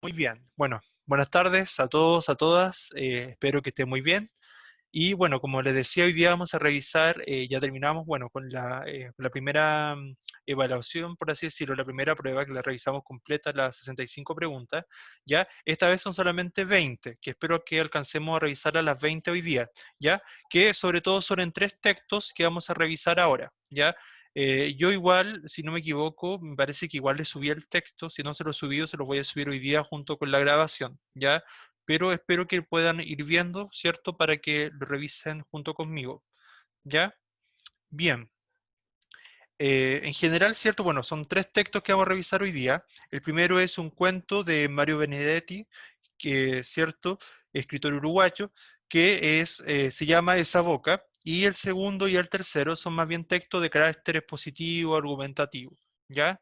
Muy bien. Bueno, buenas tardes a todos, a todas. Espero que estén muy bien. Y bueno, como les decía, hoy día vamos a revisar, ya terminamos, bueno, con la primera evaluación, por así decirlo, la primera prueba que la revisamos completa, las 65 preguntas. Ya, esta vez son solamente 20, que espero que alcancemos a revisar a las 20 hoy día, ya, que sobre todo son en tres textos que vamos a revisar ahora, ya. Yo igual, si no me equivoco, me parece que igual le subí el texto, si no se lo he subido, se lo voy a subir hoy día junto con la grabación, ¿ya? Pero espero que puedan ir viendo, ¿cierto? Para que lo revisen junto conmigo, ¿ya? Bien. En general, ¿cierto? Bueno, son tres textos que vamos a revisar hoy día. El primero es un cuento de Mario Benedetti, que, ¿cierto? Escritor uruguayo, se llama Esa boca. Y el segundo y el tercero son más bien textos de carácter expositivo, argumentativo, ¿ya?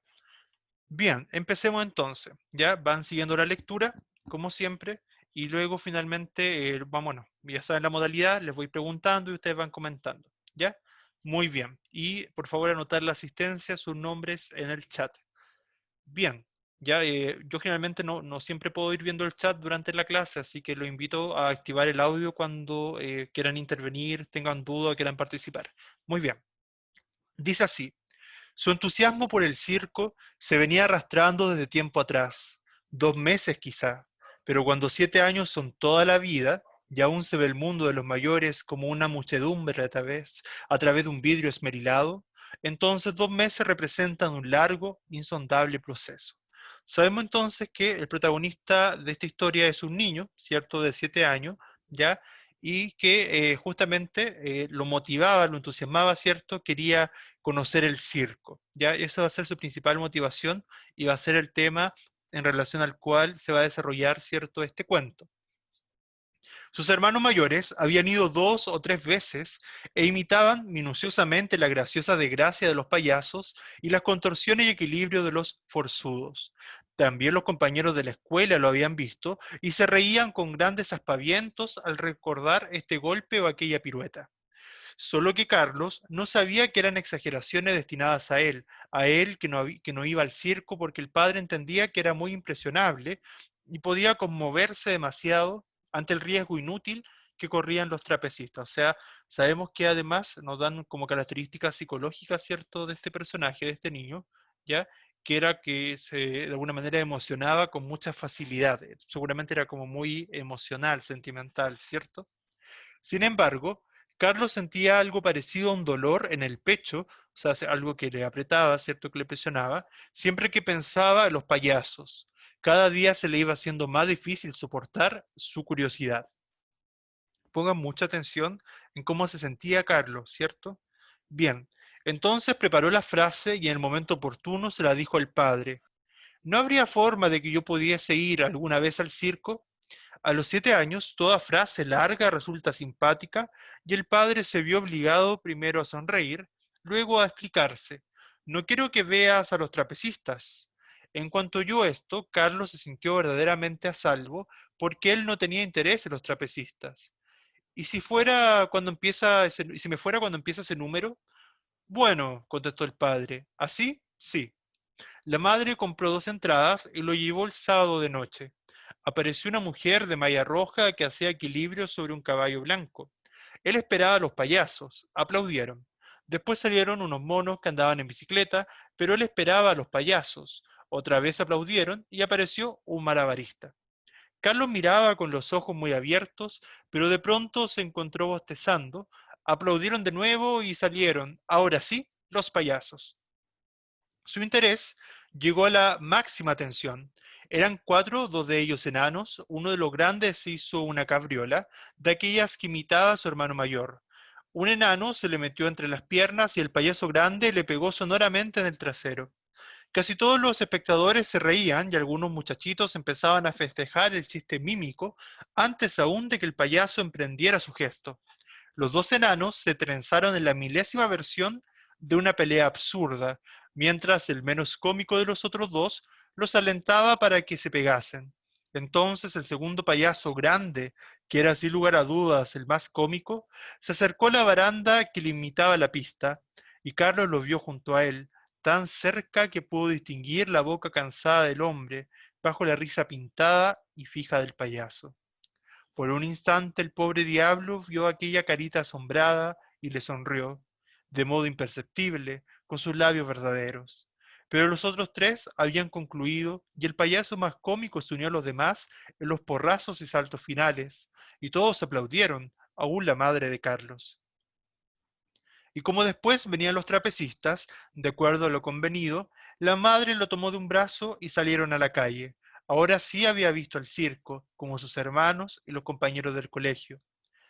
Bien, empecemos entonces. Ya van siguiendo la lectura, como siempre, y luego finalmente, bueno, ya saben la modalidad, les voy preguntando y ustedes van comentando. ¿Ya? Muy bien. Y por favor anotar la asistencia, sus nombres en el chat. Bien, ya yo generalmente no siempre puedo ir viendo el chat durante la clase, así que los invito a activar el audio cuando quieran intervenir, tengan duda o quieran participar. Muy bien. Dice así. Su entusiasmo por el circo se venía arrastrando desde tiempo atrás, 2 meses quizá, pero cuando 7 años son toda la vida, y aún se ve el mundo de los mayores como una muchedumbre a través de un vidrio esmerilado, entonces 2 meses representan un largo, insondable proceso. Sabemos entonces que el protagonista de esta historia es un niño, ¿cierto?, de 7 años, ¿ya? Y que justamente lo motivaba, lo entusiasmaba, ¿cierto? Quería conocer el circo. ¿Ya? Esa va a ser su principal motivación y va a ser el tema en relación al cual se va a desarrollar, ¿cierto?, este cuento. Sus hermanos mayores habían ido 2 o 3 veces e imitaban minuciosamente la graciosa desgracia de los payasos y las contorsiones y equilibrios de los forzudos. También los compañeros de la escuela lo habían visto y se reían con grandes aspavientos al recordar este golpe o aquella pirueta. Solo que Carlos no sabía que eran exageraciones destinadas a él que no iba al circo porque el padre entendía que era muy impresionable y podía conmoverse demasiado ante el riesgo inútil que corrían los trapecistas. O sea, sabemos que además nos dan como características psicológicas, ¿cierto?, de este personaje, de este niño, ¿ya? Que era que se de alguna manera emocionaba con mucha facilidad. Seguramente era como muy emocional, sentimental, ¿cierto? Sin embargo, Carlos sentía algo parecido a un dolor en el pecho, o sea, algo que le apretaba, ¿cierto? Que le presionaba, siempre que pensaba en los payasos. Cada día se le iba haciendo más difícil soportar su curiosidad. Pongan mucha atención en cómo se sentía Carlos, ¿cierto? Bien, entonces preparó la frase y en el momento oportuno se la dijo al padre. ¿No habría forma de que yo pudiese ir alguna vez al circo? A los 7 años, toda frase larga resulta simpática y el padre se vio obligado primero a sonreír, luego a explicarse. No quiero que veas a los trapecistas. En cuanto oyó esto, Carlos se sintió verdaderamente a salvo porque él no tenía interés en los trapecistas. ¿Y si fuera cuando y si me fuera cuando empieza ese número? Bueno, contestó el padre. ¿Así? Sí. La madre compró 2 entradas y lo llevó el sábado de noche. Apareció una mujer de malla roja que hacía equilibrio sobre un caballo blanco. Él esperaba a los payasos. Aplaudieron. Después salieron unos monos que andaban en bicicleta, pero él esperaba a los payasos. Otra vez aplaudieron y apareció un malabarista. Carlos miraba con los ojos muy abiertos, pero de pronto se encontró bostezando. Aplaudieron de nuevo y salieron, ahora sí, los payasos. Su interés llegó a la máxima tensión. Eran cuatro, dos de ellos enanos. Uno de los grandes hizo una cabriola, de aquellas que imitaba a su hermano mayor. Un enano se le metió entre las piernas y el payaso grande le pegó sonoramente en el trasero. Casi todos los espectadores se reían y algunos muchachitos empezaban a festejar el chiste mímico antes aún de que el payaso emprendiera su gesto. Los dos enanos se trenzaron en la milésima versión de una pelea absurda, mientras el menos cómico de los otros dos los alentaba para que se pegasen. Entonces el segundo payaso grande, que era sin lugar a dudas el más cómico, se acercó a la baranda que limitaba la pista, y Carlos lo vio junto a él, tan cerca que pudo distinguir la boca cansada del hombre, bajo la risa pintada y fija del payaso. Por un instante el pobre diablo vio aquella carita asombrada y le sonrió, de modo imperceptible, con sus labios verdaderos. Pero los otros tres habían concluido y el payaso más cómico se unió a los demás en los porrazos y saltos finales, y todos aplaudieron, aún la madre de Carlos. Y como después venían los trapecistas, de acuerdo a lo convenido, la madre lo tomó de un brazo y salieron a la calle. Ahora sí había visto el circo, como sus hermanos y los compañeros del colegio.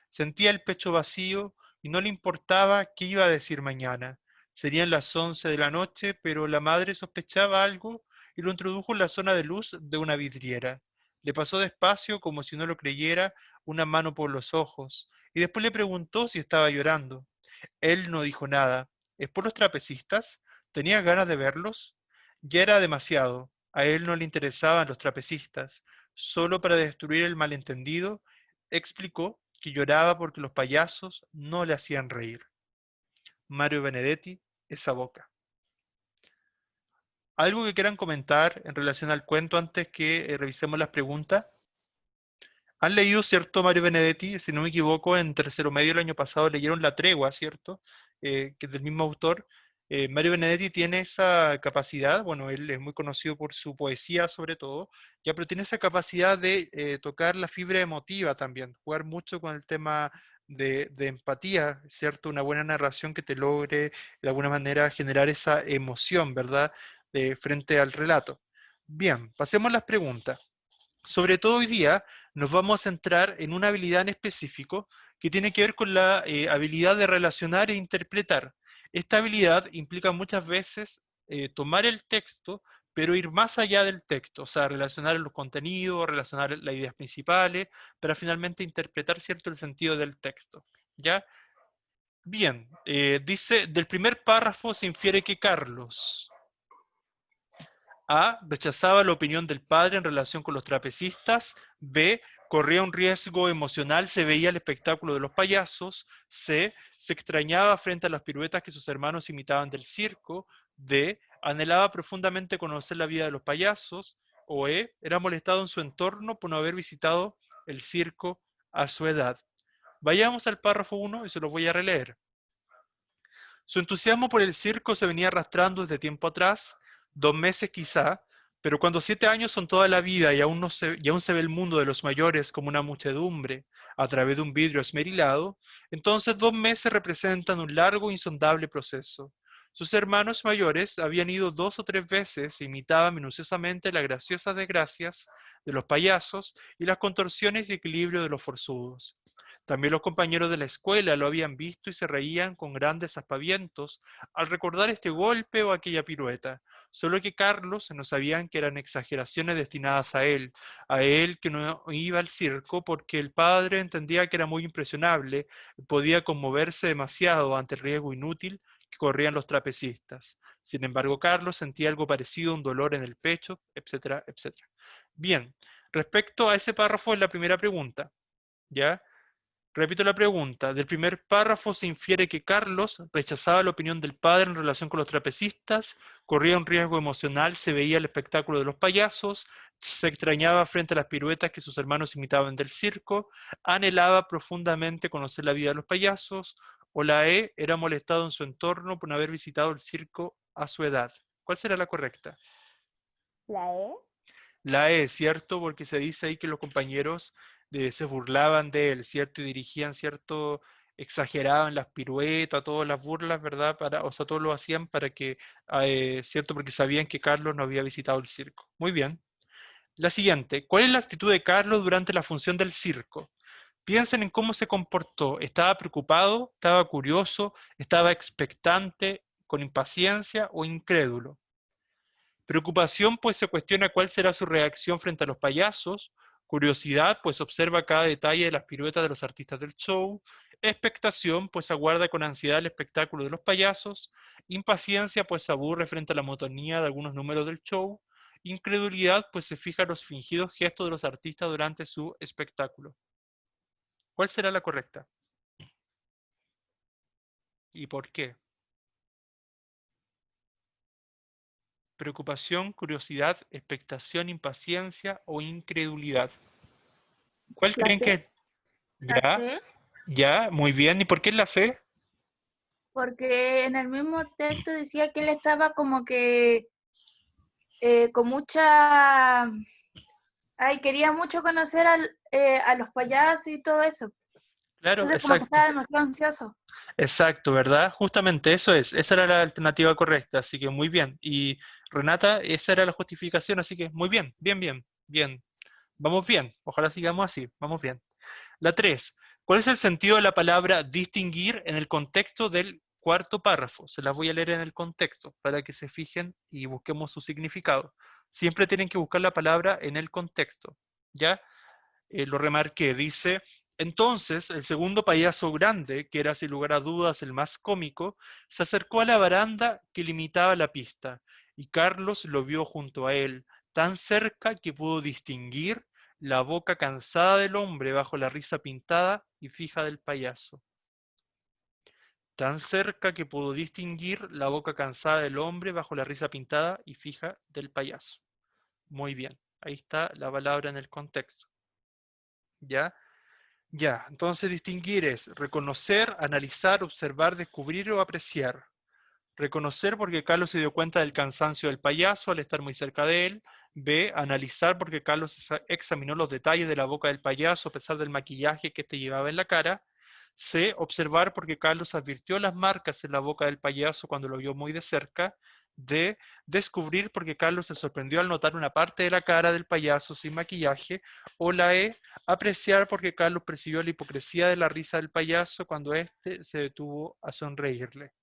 Sentía el pecho vacío y no le importaba qué iba a decir mañana. Serían las 11 de la noche, pero la madre sospechaba algo y lo introdujo en la zona de luz de una vidriera. Le pasó despacio, como si no lo creyera, una mano por los ojos, y después le preguntó si estaba llorando. Él no dijo nada. ¿Es por los trapecistas? ¿Tenía ganas de verlos? Ya era demasiado. A él no le interesaban los trapecistas. Solo para destruir el malentendido, explicó que lloraba porque los payasos no le hacían reír. Mario Benedetti, esa boca. ¿Algo que quieran comentar en relación al cuento antes que revisemos las preguntas? ¿Han leído, cierto, Mario Benedetti? Si no me equivoco, en tercero medio el año pasado leyeron La Tregua, ¿cierto? Que es del mismo autor. Mario Benedetti tiene esa capacidad, bueno, él es muy conocido por su poesía sobre todo, ya, pero tiene esa capacidad de tocar la fibra emotiva también, jugar mucho con el tema de empatía, ¿cierto? Una buena narración que te logre de alguna manera generar esa emoción, ¿verdad? Frente al relato. Bien, pasemos a las preguntas. Sobre todo hoy día nos vamos a centrar en una habilidad en específico que tiene que ver con la habilidad de relacionar e interpretar. Esta habilidad implica muchas veces tomar el texto, pero ir más allá del texto, o sea, relacionar los contenidos, relacionar las ideas principales, para finalmente interpretar cierto el sentido del texto. ¿Ya? Bien, dice, del primer párrafo se infiere que Carlos A. Rechazaba la opinión del padre en relación con los trapecistas. B. Corría un riesgo emocional, se veía el espectáculo de los payasos. C. Se extrañaba frente a las piruetas que sus hermanos imitaban del circo. D. Anhelaba profundamente conocer la vida de los payasos. O E. Era molestado en su entorno por no haber visitado el circo a su edad. Vayamos al párrafo 1 y se lo voy a releer. Su entusiasmo por el circo se venía arrastrando desde tiempo atrás, 2 meses quizá, pero cuando 7 años son toda la vida y aún, y aún se ve el mundo de los mayores como una muchedumbre a través de un vidrio esmerilado, entonces 2 meses representan un largo e insondable proceso. Sus hermanos mayores habían ido 2 o 3 veces e imitaban minuciosamente las graciosas desgracias de los payasos y las contorsiones y equilibrio de los forzudos. También los compañeros de la escuela lo habían visto y se reían con grandes aspavientos al recordar este golpe o aquella pirueta, solo que Carlos no sabían que eran exageraciones destinadas a él que no iba al circo porque el padre entendía que era muy impresionable, podía conmoverse demasiado ante el riesgo inútil que corrían los trapecistas. Sin embargo, Carlos sentía algo parecido a un dolor en el pecho, etcétera, etcétera. Bien, respecto a ese párrafo en la primera pregunta, ¿ya? Repito la pregunta. Del primer párrafo se infiere que Carlos rechazaba la opinión del padre en relación con los trapecistas, corría un riesgo emocional, se veía el espectáculo de los payasos, se extrañaba frente a las piruetas que sus hermanos imitaban del circo, anhelaba profundamente conocer la vida de los payasos, o la E era molestado en su entorno por no haber visitado el circo a su edad. ¿Cuál será la correcta? ¿La E? La E, ¿cierto? Porque se dice ahí que los compañeros se burlaban de él, ¿cierto? Y dirigían, ¿cierto? Exageraban las piruetas, todas las burlas, ¿verdad? O sea, todo lo hacían para que, ¿cierto? Porque sabían que Carlos no había visitado el circo. Muy bien. La siguiente, ¿cuál es la actitud de Carlos durante la función del circo? Piensen en cómo se comportó. ¿Estaba preocupado? ¿Estaba curioso? ¿Estaba expectante? ¿Con impaciencia o incrédulo? Preocupación, pues se cuestiona cuál será su reacción frente a los payasos. Curiosidad, pues observa cada detalle de las piruetas de los artistas del show. Expectación, pues aguarda con ansiedad el espectáculo de los payasos. Impaciencia, pues se aburre frente a la monotonía de algunos números del show. Incredulidad, pues se fija en los fingidos gestos de los artistas durante su espectáculo. ¿Cuál será la correcta? ¿Y por qué? preocupación, curiosidad, expectación, impaciencia o incredulidad. ¿Cuál La creen C. que? La Ya, C, ya, muy bien. ¿Y por qué la C? porque en el mismo texto decía que él estaba como que con mucha... Ay, quería mucho conocer a los payasos y todo eso. Claro, Entonces como que exacto. estaba demasiado ansioso. Exacto, ¿verdad? Justamente eso es. Esa era la alternativa correcta, así que muy bien. Y Renata, esa era la justificación, así que muy bien, bien, bien, bien. Vamos bien. Ojalá sigamos así. Vamos bien. La 3. ¿Cuál es el sentido de la palabra distinguir en el contexto del cuarto párrafo? Se las voy a leer en el contexto para que se fijen y busquemos su significado. Siempre tienen que buscar la palabra en el contexto. ¿Ya? Lo remarqué. Dice, entonces el segundo payaso grande, que era sin lugar a dudas el más cómico, se acercó a la baranda que limitaba la pista, y Carlos lo vio junto a él, tan cerca que pudo distinguir la boca cansada del hombre bajo la risa pintada y fija del payaso. Tan cerca que pudo distinguir la boca cansada del hombre bajo la risa pintada y fija del payaso. Muy bien, ahí está la palabra en el contexto. ¿Ya? Ya, entonces distinguir es reconocer, analizar, observar, descubrir o apreciar. Reconocer porque Carlos se dio cuenta del cansancio del payaso al estar muy cerca de él. B, analizar porque Carlos examinó los detalles de la boca del payaso a pesar del maquillaje que éste llevaba en la cara. C, observar porque Carlos advirtió las marcas en la boca del payaso cuando lo vio muy de cerca. D, descubrir porque Carlos se sorprendió al notar una parte de la cara del payaso sin maquillaje. O la E, apreciar porque Carlos percibió la hipocresía de la risa del payaso cuando éste se detuvo a sonreírle.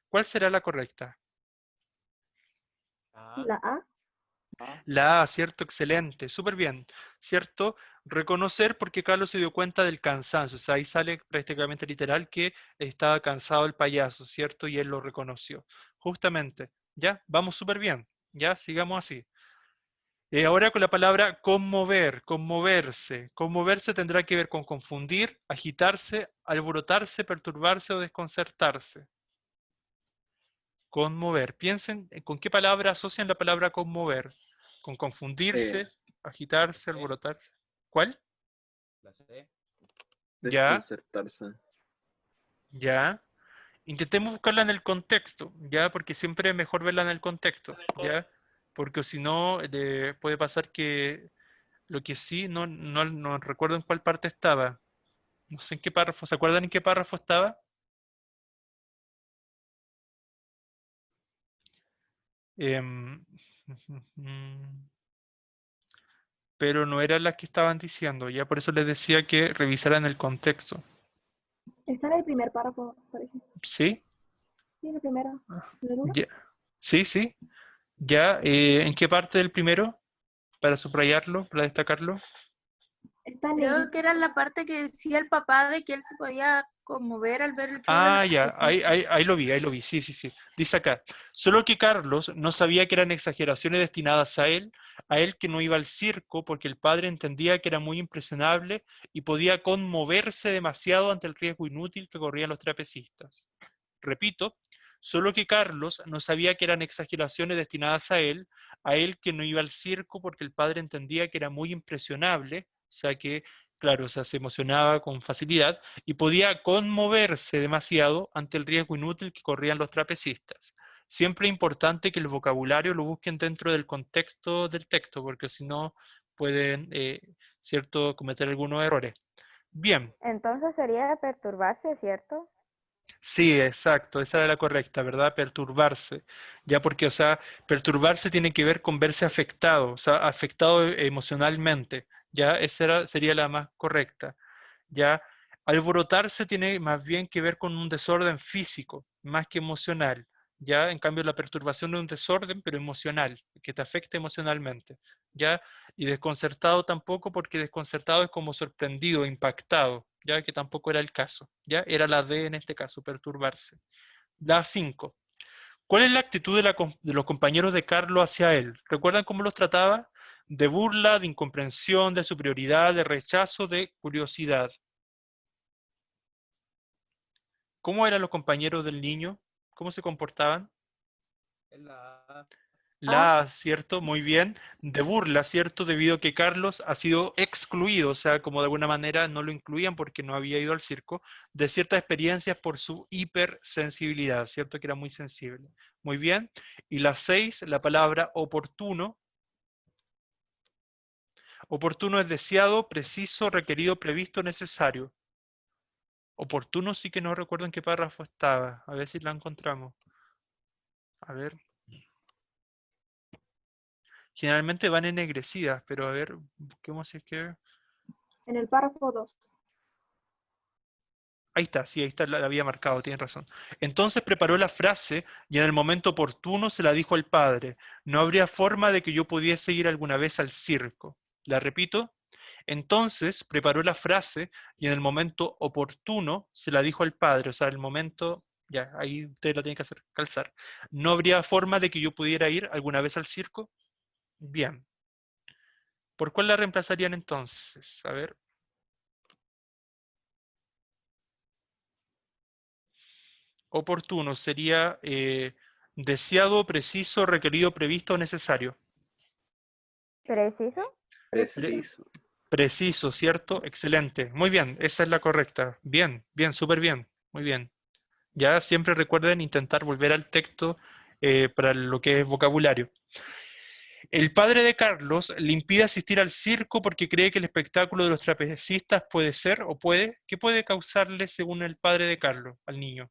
¿Cuál será la correcta? La A. La A, ¿cierto? Excelente, súper bien, ¿cierto? Reconocer porque Carlos se dio cuenta del cansancio, o sea, ahí sale prácticamente literal que estaba cansado el payaso, ¿cierto? Y él lo reconoció. Justamente, ¿ya? Vamos súper bien, ¿ya? Sigamos así. Ahora con la palabra conmover, conmoverse. Conmoverse tendrá que ver con confundir, agitarse, alborotarse, perturbarse o desconcertarse. Conmover. Piensen con qué palabra asocian la palabra conmover. Con confundirse, agitarse, alborotarse. ¿Cuál? Ya, Desconcertarse. ya. Intentemos buscarla en el contexto, ya, porque siempre es mejor verla en el contexto, ya, porque si no, puede pasar que lo que sí, no recuerdo en cuál parte estaba. No sé en qué párrafo. ¿Se acuerdan en qué párrafo estaba? Em, pero no eran las que estaban diciendo, ya por eso les decía que revisaran el contexto. Está en el primer párrafo, parece. ¿Sí? Sí, en el primero. ¿En el uno? Ya. Sí, sí. Ya, ¿en qué parte del primero? Para subrayarlo, para destacarlo. Está en Creo el... que era la parte que decía el papá de que él se podía conmover al ver el show de los Ah, ya, trapecistas. ahí lo vi, sí, sí, sí. Dice acá, solo que Carlos no sabía que eran exageraciones destinadas a él que no iba al circo, porque el padre entendía que era muy impresionable y podía conmoverse demasiado ante el riesgo inútil que corrían los trapecistas. Repito, solo que Carlos no sabía que eran exageraciones destinadas a él que no iba al circo, porque el padre entendía que era muy impresionable, o sea que, claro, o sea, se emocionaba con facilidad y podía conmoverse demasiado ante el riesgo inútil que corrían los trapecistas. Siempre es importante que el vocabulario lo busquen dentro del contexto del texto, porque si no pueden, ¿cierto?, cometer algunos errores. Bien, Entonces sería perturbarse, ¿cierto? sí, exacto, esa era la correcta, ¿verdad? Perturbarse, ya porque, o sea, perturbarse tiene que ver con verse afectado, o sea, afectado emocionalmente, ya sería la más correcta. ¿Ya? Alborotarse tiene más bien que ver con un desorden físico, más que emocional, ¿ya? En cambio, la perturbación es un desorden, pero emocional, que te afecta emocionalmente, ¿ya? Y desconcertado tampoco, porque desconcertado es como sorprendido, impactado, ¿ya? Que tampoco era el caso, ¿ya? Era la D en este caso, perturbarse. La 5. ¿Cuál es la actitud de los compañeros de Carlos hacia él? ¿Recuerdan cómo los trataba? De burla, de incomprensión, de superioridad, de rechazo, de curiosidad. ¿Cómo eran los compañeros del niño? ¿Cómo se comportaban? Ah, La A, ¿cierto? Muy bien. De burla, ¿cierto? Debido a que Carlos ha sido excluido, o sea, como de alguna manera no lo incluían porque no había ido al circo, de ciertas experiencias por su hipersensibilidad, ¿cierto? Que era muy sensible. Muy bien. Y la 6, la palabra oportuno. Oportuno es deseado, preciso, requerido, previsto, necesario. Oportuno sí que no recuerdo en qué párrafo estaba. A ver si la encontramos. A ver. Generalmente van ennegrecidas, pero a ver, busquemos si es que... en el párrafo 2. Ahí está, sí, ahí está, la había marcado, tiene razón. Entonces preparó la frase y en el momento oportuno se la dijo al padre. No habría forma de que yo pudiese ir alguna vez al circo. La repito. Entonces preparó la frase y en el momento oportuno se la dijo al padre. O sea, el momento, ya, ahí usted la tiene que hacer calzar. No habría forma de que yo pudiera ir alguna vez al circo. Bien. ¿Por cuál la reemplazarían entonces? A ver. Oportuno sería deseado, preciso, requerido, previsto o necesario. ¿Preciso? Pre- Preciso. preciso, ¿cierto? Excelente. Muy bien, esa es la correcta. Bien, bien, súper bien. Muy bien. Ya siempre recuerden intentar volver al texto para lo que es vocabulario. El padre de Carlos le impide asistir al circo porque cree que el espectáculo de los trapecistas puede ser o puede, ¿qué puede causarle según el padre de Carlos al niño?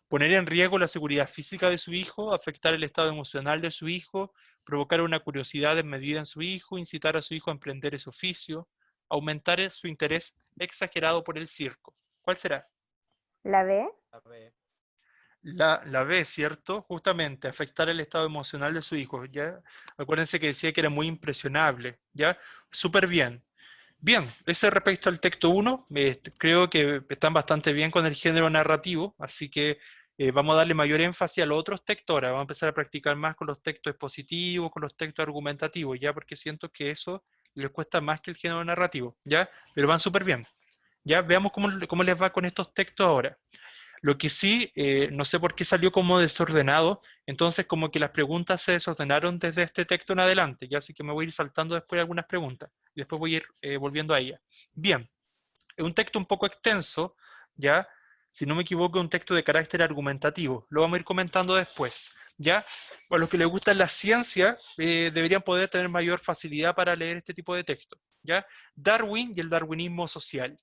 Poner en riesgo la seguridad física de su hijo, afectar el estado emocional de su hijo, provocar una curiosidad desmedida en su hijo, incitar a su hijo a emprender ese oficio, aumentar su interés exagerado por el circo. ¿Cuál será? ¿La B? La B, ¿cierto? Justamente, afectar el estado emocional de su hijo, ¿ya? Acuérdense que decía que era muy impresionable, ¿ya? Súper bien. Bien, ese respecto al texto 1, creo que están bastante bien con el género narrativo, así que vamos a darle mayor énfasis a los otros textos ahora, vamos a empezar a practicar más con los textos expositivos, con los textos argumentativos, ya, porque siento que eso les cuesta más que el género narrativo, ya, pero van súper bien. Ya, veamos cómo les va con estos textos ahora. Lo que sí, no sé por qué salió como desordenado, entonces como que las preguntas se desordenaron desde este texto en adelante, ya así que me voy a ir saltando después algunas preguntas y después voy a ir volviendo a ellas. Bien, es un texto un poco extenso, ya, si no me equivoco, es un texto de carácter argumentativo, lo vamos a ir comentando después, ya. Para los que les gusta la ciencia, deberían poder tener mayor facilidad para leer este tipo de texto, ya. Darwin y el darwinismo social,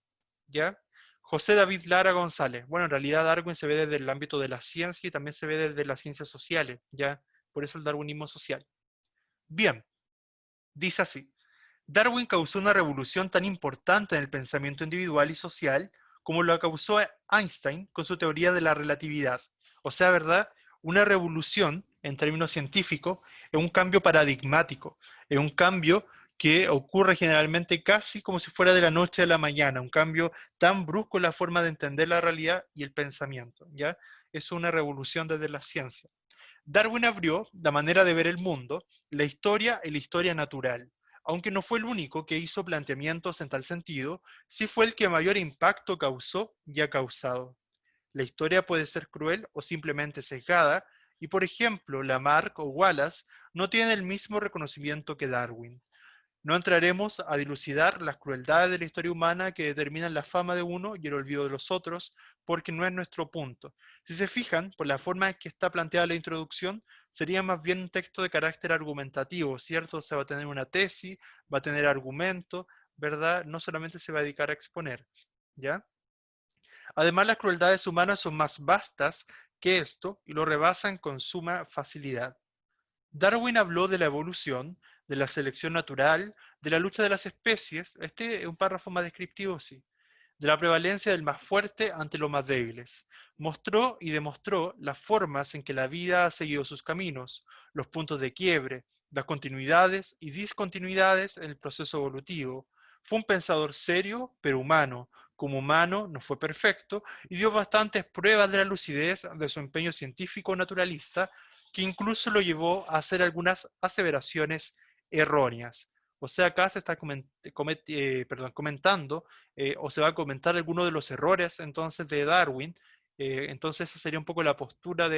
ya. José David Lara González. Bueno, en realidad Darwin se ve desde el ámbito de la ciencia y también se ve desde las ciencias sociales, ¿ya? Por eso el darwinismo social. Bien, dice así. Darwin causó una revolución tan importante en el pensamiento individual y social como lo causó Einstein con su teoría de la relatividad. O sea, ¿verdad? Una revolución, en términos científicos, es un cambio paradigmático, es un cambio que ocurre generalmente casi como si fuera de la noche a la mañana, un cambio tan brusco en la forma de entender la realidad y el pensamiento, ¿ya? Es una revolución desde la ciencia. Darwin abrió la manera de ver el mundo, la historia y la historia natural. Aunque no fue el único que hizo planteamientos en tal sentido, sí fue el que mayor impacto causó y ha causado. La historia puede ser cruel o simplemente sesgada, y por ejemplo, Lamarck o Wallace no tienen el mismo reconocimiento que Darwin. No entraremos a dilucidar las crueldades de la historia humana que determinan la fama de uno y el olvido de los otros, porque no es nuestro punto. Si se fijan, por la forma en que está planteada la introducción, sería más bien un texto de carácter argumentativo, ¿cierto? O sea, va a tener una tesis, va a tener argumento, ¿verdad? No solamente se va a dedicar a exponer, ¿ya? Además, las crueldades humanas son más vastas que esto y lo rebasan con suma facilidad. Darwin habló de la evolución, de la selección natural, de la lucha de las especies, este es un párrafo más descriptivo, sí, de la prevalencia del más fuerte ante los más débiles. Mostró y demostró las formas en que la vida ha seguido sus caminos, los puntos de quiebre, las continuidades y discontinuidades en el proceso evolutivo. Fue un pensador serio, pero humano. Como humano, no fue perfecto y dio bastantes pruebas de la lucidez de su empeño científico naturalista, que incluso lo llevó a hacer algunas aseveraciones erróneas. O sea, acá se está comentando o se va a comentar algunos de los errores entonces de Darwin. Entonces esa sería un poco la postura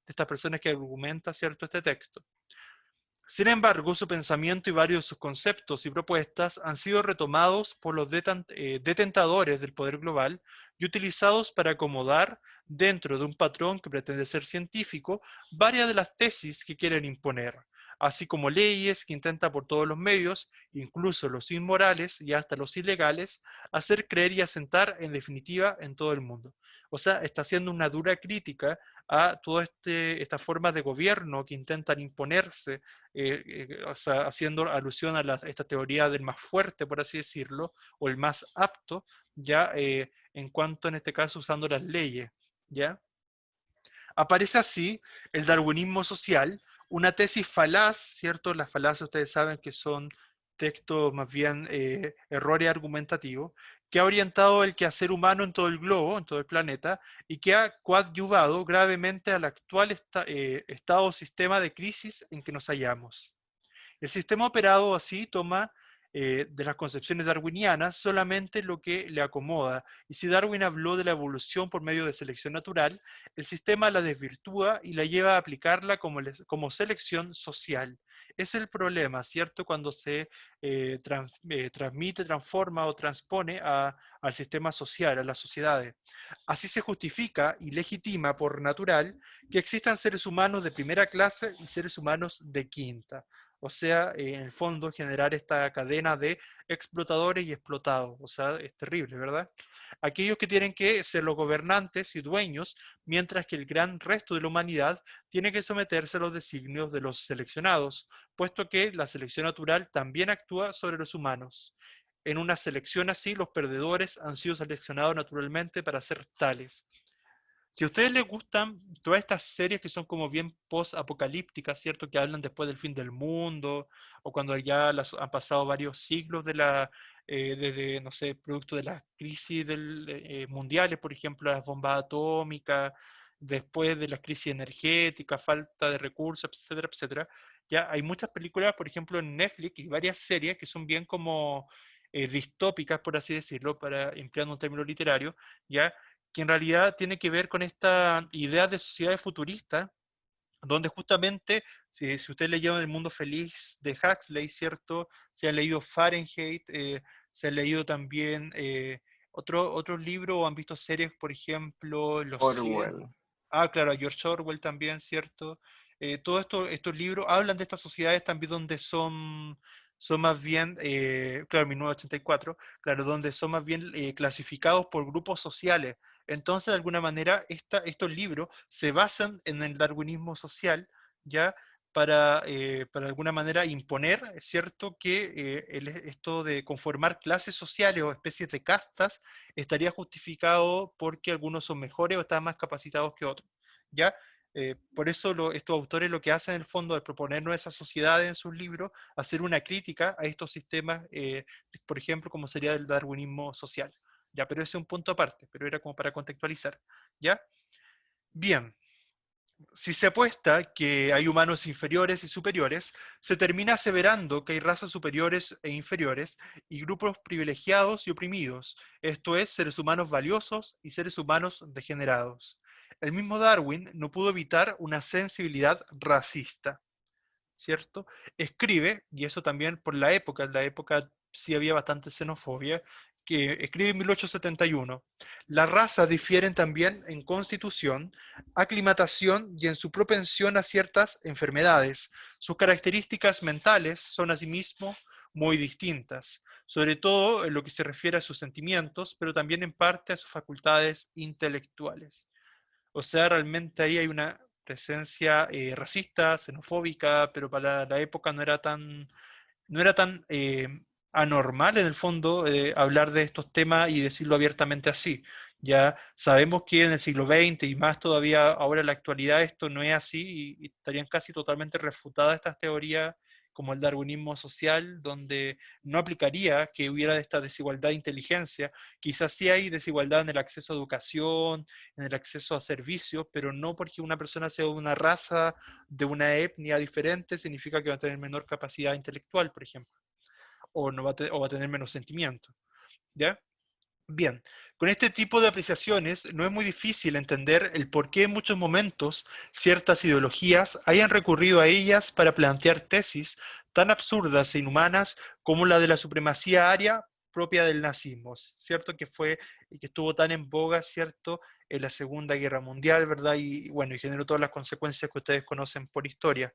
estas personas que argumentan, ¿cierto?, este texto. Sin embargo, su pensamiento y varios de sus conceptos y propuestas han sido retomados por los detentadores del poder global y utilizados para acomodar, dentro de un patrón que pretende ser científico, varias de las tesis que quieren imponer, así como leyes que intentan por todos los medios, incluso los inmorales y hasta los ilegales, hacer creer y asentar en definitiva en todo el mundo. O sea, está haciendo una dura crítica a todas estas formas de gobierno que intentan imponerse, o sea, haciendo alusión a esta teoría del más fuerte, por así decirlo, o el más apto, ya en cuanto en este caso usando las leyes, ¿ya? Aparece así el darwinismo social, una tesis falaz, ¿cierto? Las falacias ustedes saben que son textos más bien errores argumentativos, que ha orientado el quehacer humano en todo el globo, en todo el planeta, y que ha coadyuvado gravemente al actual estado o sistema de crisis en que nos hallamos. El sistema operado así toma de las concepciones darwinianas solamente lo que le acomoda, y si Darwin habló de la evolución por medio de selección natural, el sistema la desvirtúa y la lleva a aplicarla como selección social. Es el problema, ¿cierto? Cuando se transmite, transforma o transpone al sistema social, a las sociedades. Así se justifica y legitima por natural que existan seres humanos de primera clase y seres humanos de quinta. O sea, en el fondo generar esta cadena de explotadores y explotados. O sea, es terrible, ¿verdad? Aquellos que tienen que ser los gobernantes y dueños, mientras que el gran resto de la humanidad tiene que someterse a los designios de los seleccionados, puesto que la selección natural también actúa sobre los humanos. En una selección así, los perdedores han sido seleccionados naturalmente para ser tales. Si a ustedes les gustan todas estas series que son como bien post-apocalípticas, ¿cierto? Que hablan después del fin del mundo, o cuando ya han pasado varios siglos desde, no sé, producto de las crisis mundiales, por ejemplo, las bombas atómicas, después de las crisis energéticas, falta de recursos, etcétera, etcétera. Ya hay muchas películas, por ejemplo, en Netflix y varias series que son bien como distópicas, por así decirlo, para empleando un término literario, ¿ya? Que en realidad tiene que ver con esta idea de sociedades futuristas, donde justamente, si ustedes leyeron El Mundo Feliz de Huxley, ¿cierto? Se han leído Fahrenheit, se han leído también otros libros, o han visto series, por ejemplo, Los 100. Orwell. Ah, claro, a George Orwell también, ¿cierto? Todos estos libros hablan de estas sociedades también donde son más bien, claro, 1984, claro, donde son más bien clasificados por grupos sociales. Entonces, de alguna manera, estos libros se basan en el darwinismo social, ¿ya? Para de alguna manera imponer, ¿cierto?, que esto de conformar clases sociales o especies de castas estaría justificado porque algunos son mejores o están más capacitados que otros, ¿ya? Por eso estos autores lo que hacen en el fondo al proponernos esas sociedades en sus libros, hacer una crítica a estos sistemas, por ejemplo, como sería el darwinismo social. Ya, pero ese es un punto aparte, pero era como para contextualizar. ¿Ya? Bien, si se apuesta que hay humanos inferiores y superiores, se termina aseverando que hay razas superiores e inferiores y grupos privilegiados y oprimidos, esto es, seres humanos valiosos y seres humanos degenerados. El mismo Darwin no pudo evitar una sensibilidad racista, ¿cierto? Escribe, y eso también por en la época sí había bastante xenofobia, que escribe en 1871, las razas difieren también en constitución, aclimatación y en su propensión a ciertas enfermedades. Sus características mentales son asimismo muy distintas, sobre todo en lo que se refiere a sus sentimientos, pero también en parte a sus facultades intelectuales. O sea, realmente ahí hay una presencia racista, xenofóbica, pero para la época no era tan anormal en el fondo hablar de estos temas y decirlo abiertamente así. Ya sabemos que en el siglo XX y más todavía ahora en la actualidad esto no es así y estarían casi totalmente refutadas estas teorías como el darwinismo social, donde no aplicaría que hubiera esta desigualdad de inteligencia. Quizás sí hay desigualdad en el acceso a educación, en el acceso a servicios, pero no porque una persona sea de una raza, de una etnia diferente, significa que va a tener menor capacidad intelectual, por ejemplo, o, no va, a o va a tener menos sentimiento, ¿ya? Bien, con este tipo de apreciaciones no es muy difícil entender el por qué en muchos momentos ciertas ideologías hayan recurrido a ellas para plantear tesis tan absurdas e inhumanas como la de la supremacía aria propia del nazismo, ¿cierto? Que fue y que estuvo tan en boga, ¿cierto? En la Segunda Guerra Mundial, ¿verdad? Y bueno, y generó todas las consecuencias que ustedes conocen por historia.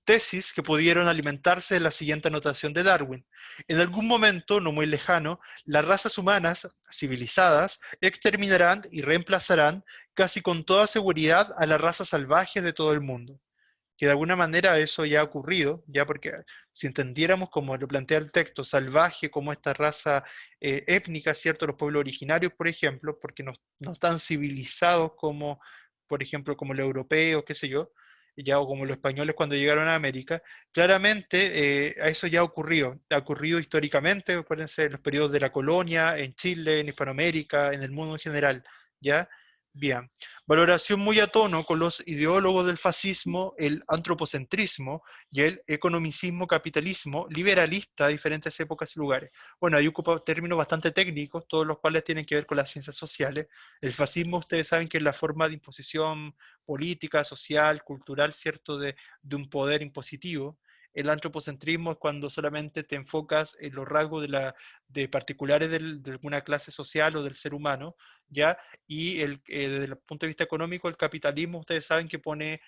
Tesis que pudieron alimentarse de la siguiente anotación de Darwin. En algún momento, no muy lejano, las razas humanas civilizadas exterminarán y reemplazarán casi con toda seguridad a las razas salvajes de todo el mundo. Que de alguna manera eso ya ha ocurrido, ya porque si entendiéramos como lo plantea el texto, salvaje como esta raza étnica, ¿cierto? Los pueblos originarios, por ejemplo, porque no están civilizados como, por ejemplo, como los europeos, qué sé yo, ya, o como los españoles cuando llegaron a América, claramente a eso ya ha ocurrido históricamente, acuérdense, en los periodos de la colonia, en Chile, en Hispanoamérica, en el mundo en general, ¿ya? Bien, valoración muy a tono con los ideólogos del fascismo, el antropocentrismo y el economicismo capitalismo liberalista a diferentes épocas y lugares. Bueno, ahí ocupa términos bastante técnicos, todos los cuales tienen que ver con las ciencias sociales. El fascismo, ustedes saben que es la forma de imposición política, social, cultural, ¿cierto?, de un poder impositivo. El antropocentrismo es cuando solamente te enfocas en los rasgos de particulares de alguna clase social o del ser humano, ¿ya? Y desde el punto de vista económico, el capitalismo, ustedes saben que pone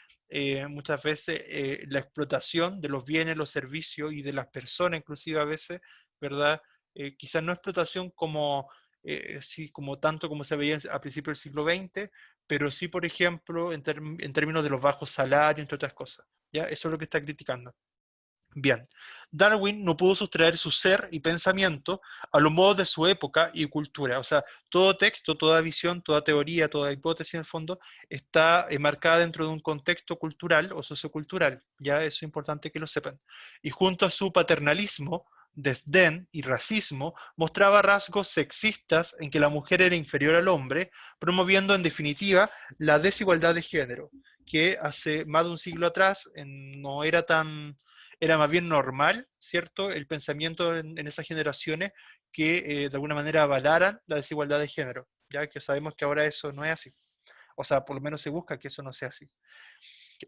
muchas veces la explotación de los bienes, los servicios y de las personas, inclusive a veces, ¿verdad? Quizás no explotación como, sí, como tanto como se veía a principios del siglo XX, pero sí, por ejemplo, en términos de los bajos salarios, entre otras cosas. ¿Ya? Eso es lo que está criticando. Bien, Darwin no pudo sustraer su ser y pensamiento a los modos de su época y cultura. O sea, todo texto, toda visión, toda teoría, toda hipótesis en el fondo está enmarcada dentro de un contexto cultural o sociocultural. Ya eso es importante que lo sepan. Y junto a su paternalismo, desdén y racismo, mostraba rasgos sexistas en que la mujer era inferior al hombre, promoviendo en definitiva la desigualdad de género, que hace más de un siglo atrás no era tan era más bien normal, ¿cierto? El pensamiento en esas generaciones que de alguna manera avalaran la desigualdad de género, ya que sabemos que ahora eso no es así. O sea, por lo menos se busca que eso no sea así.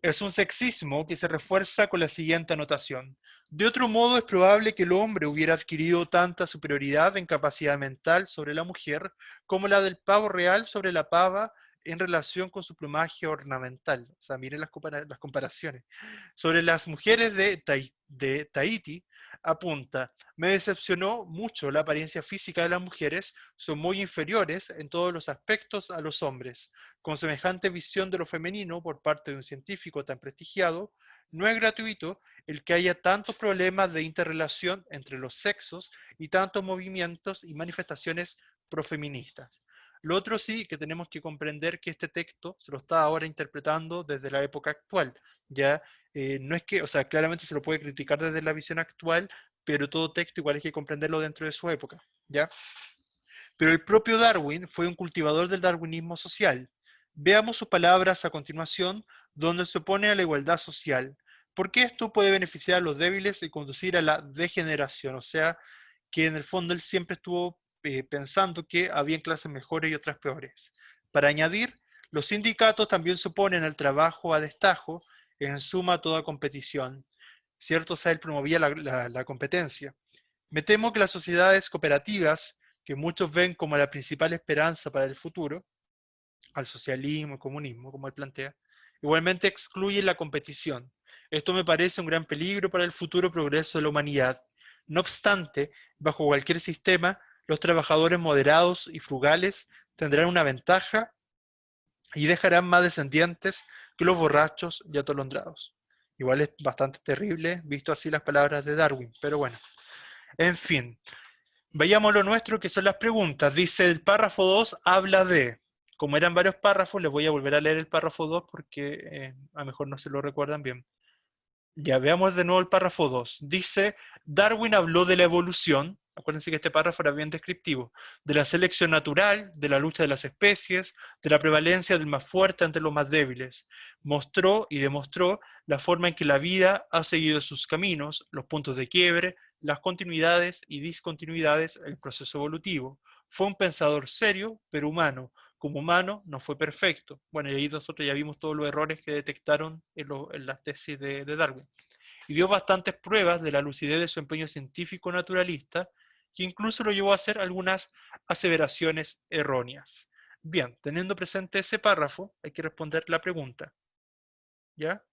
Es un sexismo que se refuerza con la siguiente anotación. De otro modo, es probable que el hombre hubiera adquirido tanta superioridad en capacidad mental sobre la mujer como la del pavo real sobre la pava en relación con su plumaje ornamental. O sea, miren las comparaciones. Sobre las mujeres de Tahití, apunta, me decepcionó mucho la apariencia física de las mujeres, son muy inferiores en todos los aspectos a los hombres. Con semejante visión de lo femenino por parte de un científico tan prestigiado, no es gratuito el que haya tantos problemas de interrelación entre los sexos y tantos movimientos y manifestaciones profeministas. Lo otro sí que tenemos que comprender que este texto se lo está ahora interpretando desde la época actual, ya no es que, o sea, claramente se lo puede criticar desde la visión actual, pero todo texto igual hay que comprenderlo dentro de su época, ¿ya? Pero el propio Darwin fue un cultivador del darwinismo social. Veamos sus palabras a continuación, donde se opone a la igualdad social, porque esto puede beneficiar a los débiles y conducir a la degeneración, o sea, que en el fondo él siempre estuvo pensando que había clases mejores y otras peores. Para añadir, los sindicatos también se oponen al trabajo a destajo, en suma toda competición. ¿Cierto? O sea, él promovía la competencia. Me temo que las sociedades cooperativas, que muchos ven como la principal esperanza para el futuro, al socialismo, al comunismo, como él plantea, igualmente excluyen la competición. Esto me parece un gran peligro para el futuro progreso de la humanidad. No obstante, bajo cualquier sistema, los trabajadores moderados y frugales tendrán una ventaja y dejarán más descendientes que los borrachos y atolondrados. Igual es bastante terrible, visto así las palabras de Darwin, pero bueno. En fin, vayamos a lo nuestro, que son las preguntas. Dice el párrafo 2, habla de... Como eran varios párrafos, les voy a volver a leer el párrafo 2 porque a lo mejor no se lo recuerdan bien. Ya veamos de nuevo el párrafo 2. Dice, Darwin habló de la evolución, acuérdense que este párrafo era bien descriptivo, de la selección natural, de la lucha de las especies, de la prevalencia del más fuerte ante los más débiles. Mostró y demostró la forma en que la vida ha seguido sus caminos, los puntos de quiebre, las continuidades y discontinuidades en el proceso evolutivo. Fue un pensador serio, pero humano. Como humano, no fue perfecto. Bueno, y ahí nosotros ya vimos todos los errores que detectaron en las tesis de Darwin. Y dio bastantes pruebas de la lucidez de su empeño científico naturalista, que incluso lo llevó a hacer algunas aseveraciones erróneas. Bien, teniendo presente ese párrafo, hay que responder la pregunta. ¿Ya?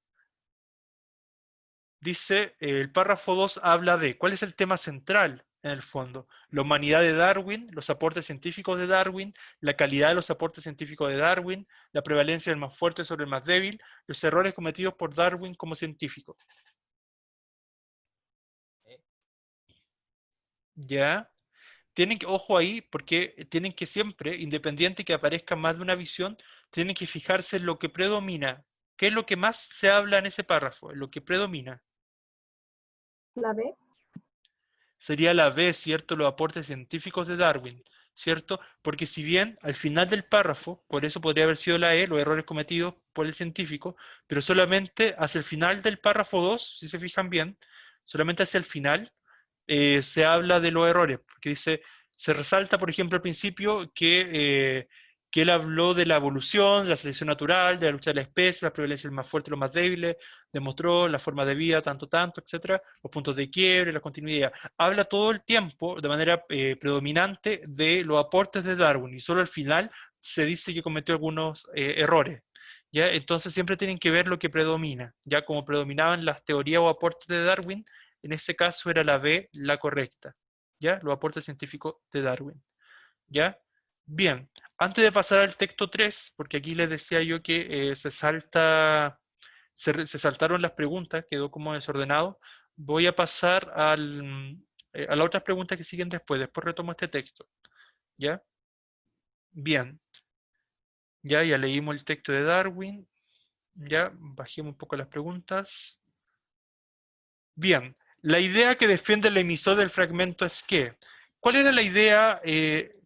Dice, el párrafo 2 habla de, ¿cuál es el tema central en el fondo? La humanidad de Darwin, los aportes científicos de Darwin, la calidad de los aportes científicos de Darwin, la prevalencia del más fuerte sobre el más débil, los errores cometidos por Darwin como científico. ¿Ya? Tienen que, ojo ahí, porque tienen que siempre, independiente que aparezca más de una visión, tienen que fijarse en lo que predomina. ¿Qué es lo que más se habla en ese párrafo? En lo que predomina. La B. Sería la B, ¿cierto? Los aportes científicos de Darwin, ¿cierto? Porque si bien al final del párrafo, por eso podría haber sido la E, los errores cometidos por el científico, pero solamente hacia el final del párrafo 2, si se fijan bien, solamente hacia el final, se habla de los errores, porque dice, se resalta, por ejemplo, al principio que él habló de la evolución, de la selección natural, de la lucha de la especie, las prevalencias más fuertes y los más débiles, demostró la forma de vida, tanto, etcétera, los puntos de quiebre, la continuidad. Habla todo el tiempo, de manera predominante, de los aportes de Darwin, y solo al final se dice que cometió algunos errores. ¿Ya? Entonces siempre tienen que ver lo que predomina, ya como predominaban las teorías o aportes de Darwin, en ese caso era la B la correcta, ¿ya? Los aportes científicos de Darwin, ¿ya? Bien, antes de pasar al texto 3, porque aquí les decía yo que se saltaron las preguntas, quedó como desordenado, voy a pasar a las otras preguntas que siguen después retomo este texto, ¿ya? Bien, ya leímos el texto de Darwin, ya bajemos un poco las preguntas. Bien, la idea que defiende el emisor del fragmento es que, ¿cuál era la idea,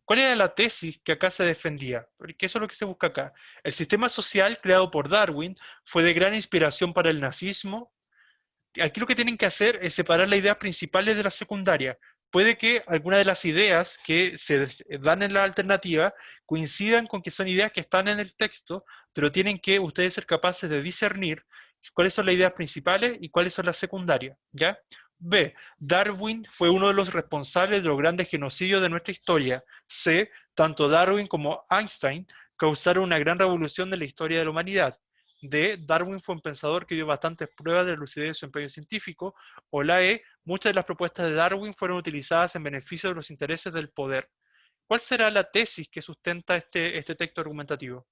cuál era la tesis que acá se defendía? Porque eso es lo que se busca acá. El sistema social creado por Darwin fue de gran inspiración para el nazismo. Aquí lo que tienen que hacer es separar las ideas principales de las secundarias. Puede que algunas de las ideas que se dan en la alternativa coincidan con que son ideas que están en el texto, pero tienen que ustedes ser capaces de discernir cuáles son las ideas principales y cuáles son las secundarias, ¿ya? B. Darwin fue uno de los responsables de los grandes genocidios de nuestra historia. C. Tanto Darwin como Einstein causaron una gran revolución en la historia de la humanidad. D. Darwin fue un pensador que dio bastantes pruebas de la lucidez de su empeño científico. O la E. Muchas de las propuestas de Darwin fueron utilizadas en beneficio de los intereses del poder. ¿Cuál será la tesis que sustenta este texto argumentativo?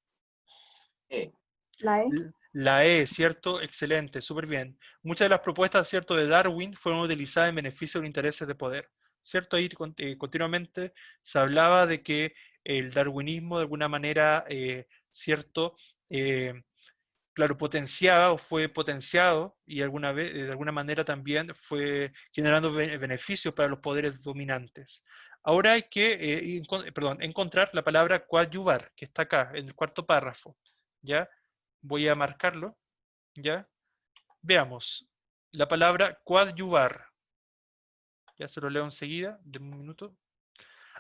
E. La E. La E, ¿cierto? Excelente, súper bien. Muchas de las propuestas, ¿cierto?, de Darwin fueron utilizadas en beneficio de los intereses de poder, ¿cierto? Ahí continuamente se hablaba de que el darwinismo de alguna manera, ¿cierto?, claro, potenciaba o fue potenciado y de alguna manera también fue generando beneficios para los poderes dominantes. Ahora hay que encontrar la palabra coadyuvar, que está acá, en el cuarto párrafo, ¿ya? Voy a marcarlo, ¿ya? Veamos, la palabra coadyuvar, ya se lo leo enseguida, de un minuto.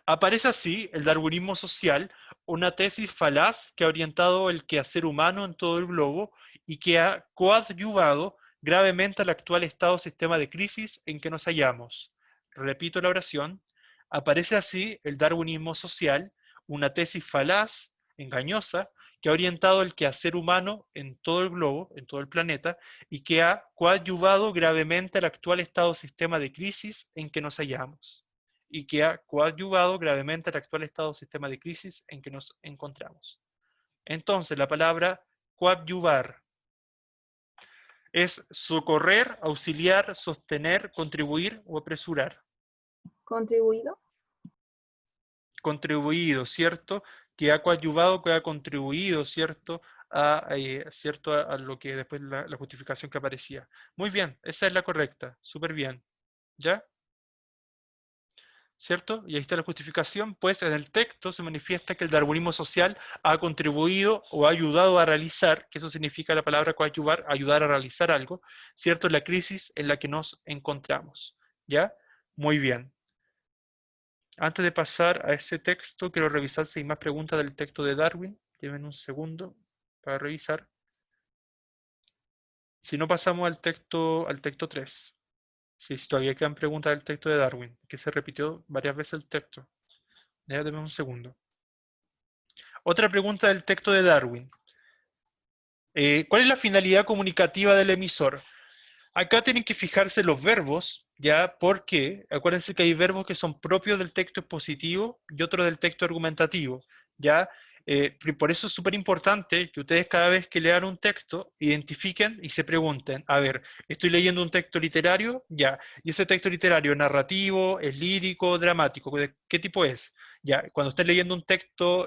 Aparece así el darwinismo social, una tesis falaz que ha orientado el quehacer humano en todo el globo y que ha coadyuvado gravemente al actual estado sistema de crisis en que nos hallamos. Repito la oración. Aparece así el darwinismo social, una tesis falaz, engañosa, que ha orientado el quehacer humano en todo el globo, en todo el planeta, y que ha coadyuvado gravemente al actual estado sistema de crisis en que nos hallamos y que ha coadyuvado gravemente al actual estado sistema de crisis en que nos encontramos. Entonces, la palabra coadyuvar es socorrer, auxiliar, sostener, contribuir o apresurar. Contribuido. Contribuido, ¿cierto? Que ha coadyuvado, que ha contribuido, ¿cierto? ¿Cierto? A lo que después la justificación que aparecía. Muy bien, esa es la correcta, súper bien. ¿Ya? ¿Cierto? Y ahí está la justificación, pues en el texto se manifiesta que el darwinismo social ha contribuido o ha ayudado a realizar, que eso significa la palabra coadyuvar, ayudar a realizar algo, ¿cierto? La crisis en la que nos encontramos, ¿ya? Muy bien. Antes de pasar a ese texto, quiero revisar si hay más preguntas del texto de Darwin. Lleven un segundo para revisar. Si no, pasamos al texto 3. Si todavía quedan preguntas del texto de Darwin, que se repitió varias veces el texto. Ya, denme un segundo. Otra pregunta del texto de Darwin. ¿Cuál es la finalidad comunicativa del emisor? Acá tienen que fijarse los verbos, ¿ya? Porque acuérdense que hay verbos que son propios del texto expositivo y otros del texto argumentativo, ¿ya? Por eso es súper importante que ustedes cada vez que lean un texto identifiquen y se pregunten, a ver, estoy leyendo un texto literario, ya, y ese texto literario es narrativo, es lírico, dramático, ¿de qué tipo es? Ya, cuando estén leyendo un texto,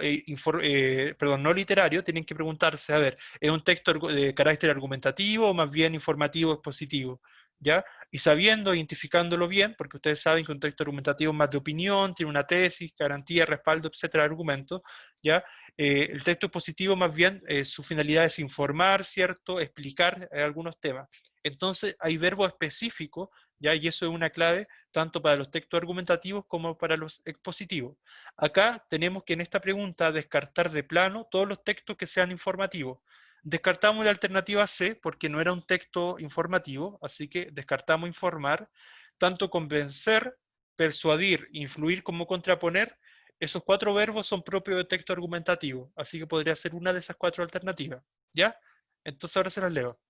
perdón, no literario, tienen que preguntarse, a ver, ¿es un texto de carácter argumentativo o más bien informativo expositivo? ¿Ya? Y sabiendo, identificándolo bien, porque ustedes saben que un texto argumentativo es más de opinión, tiene una tesis, garantía, respaldo, etcétera, argumento, ¿ya? El texto expositivo más bien, su finalidad es informar, ¿cierto? Explicar algunos temas. Entonces hay verbos específicos, ¿ya? Y eso es una clave tanto para los textos argumentativos como para los expositivos. Acá tenemos que en esta pregunta descartar de plano todos los textos que sean informativos. Descartamos la alternativa C porque no era un texto informativo, así que descartamos informar. Tanto convencer, persuadir, influir como contraponer, esos 4 verbos son propios de texto argumentativo, así que podría ser una de esas 4 alternativas. ¿Ya? Entonces ahora se las leo.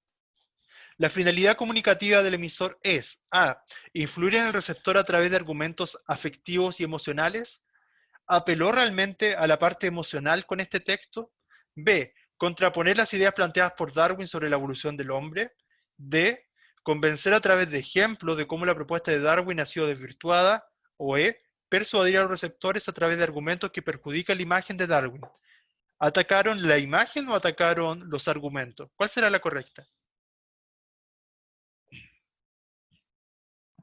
La finalidad comunicativa del emisor es A. Influir en el receptor a través de argumentos afectivos y emocionales. ¿Apeló realmente a la parte emocional con este texto? B. Contraponer las ideas planteadas por Darwin sobre la evolución del hombre. D. Convencer a través de ejemplos de cómo la propuesta de Darwin ha sido desvirtuada. O E. Persuadir a los receptores a través de argumentos que perjudican la imagen de Darwin. ¿Atacaron la imagen o atacaron los argumentos? ¿Cuál será la correcta?